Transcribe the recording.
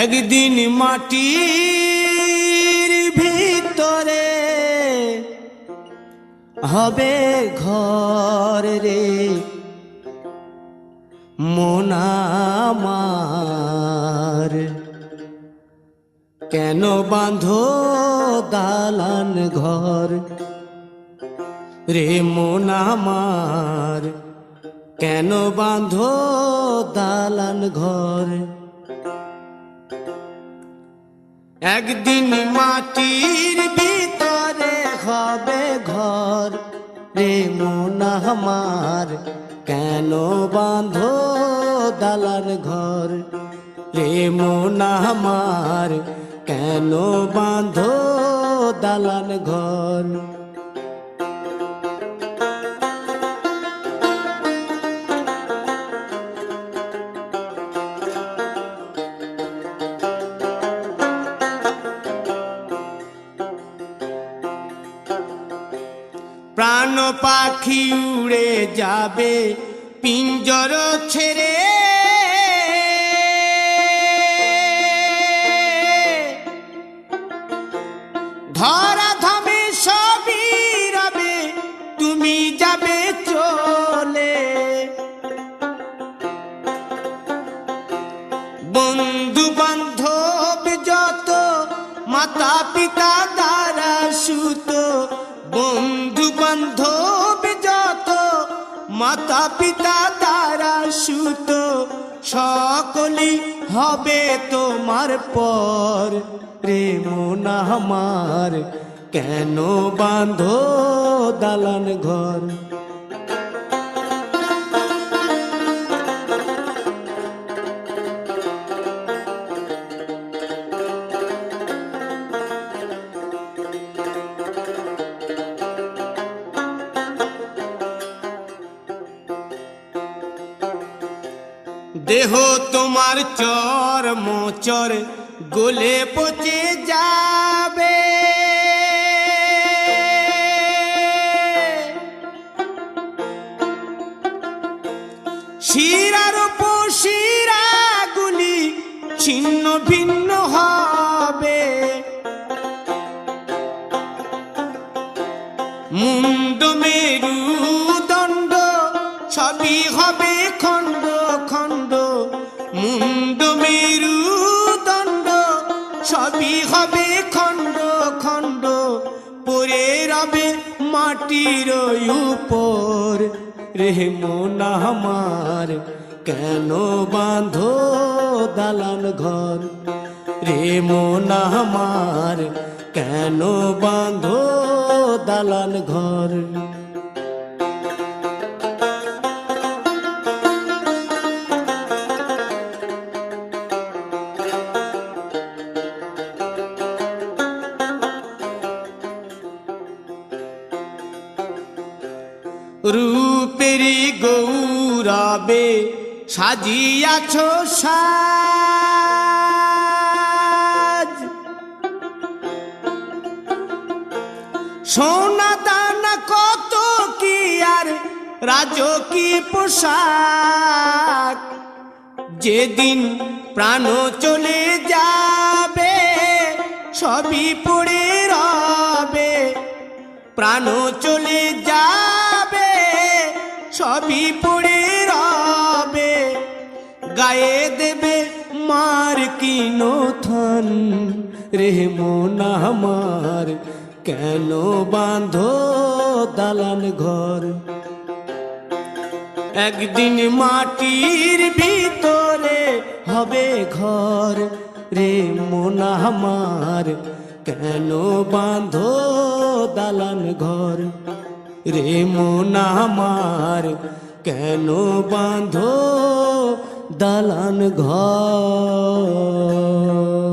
একদিন মাটির ভিতরে হবে ঘর রে মন আমার, কেন বাঁধো দালান ঘর রে মন আমার, কেন বাঁধো দালান ঘর। একদিন মাটির ভিতরে হবে ঘর রে মন আমার, কেন বাঁধো দালান ঘর রে মন আমার, কেন বাঁধো দালান ঘর। প্রাণ পাখি উড়ে যাবে পিঞ্জর ছেড়ে, ধরা ধামে সবই রবে তুমি যাবে চলে। বন্ধু বান্ধব যত মাতা পিতা দ্বারা সুত, বন্ধু বান্ধব যত মাতা পিতা দ্বারা সুত, সকলই হবে তোমার পর রে মন আমার, কেন বাঁধো দালান ঘর। দেহ তোমার চর মোচর গলে পচে যাবে, শিরার উপশিরা গুলি ছিন্ন ভিন্ন হবে, মুন্ড মেরুদণ্ড সবই হবে খণ্ড খণ্ড, মুন্ড মেরুদণ্ড সবই হবে খণ্ড খণ্ড, পড়ে রবে মাটির উপর রে মন আমার, কেন বাঁধো দালান ঘর রে মন আমার, কেন বাঁধো দালান ঘর। রূপেরি গৌরবে সাজিয়াছ সাজ, সোনা দানা কত কি আর রাজকীয় পোশাক, যেদিন প্রাণ চলে যাবে সবই পড়ে রবে, প্রাণ চলে যাবে সবই পড়ে রবে, গায়ে দেবে মার কিনো থান রে মন আমার, কেন বাঁধো দালান ঘর। একদিন মাটির ভিতরে হবে ঘর রে মন আমার, কেন বাঁধো দালান ঘর রে মন আমার, কেন বাঁধো দালান ঘর।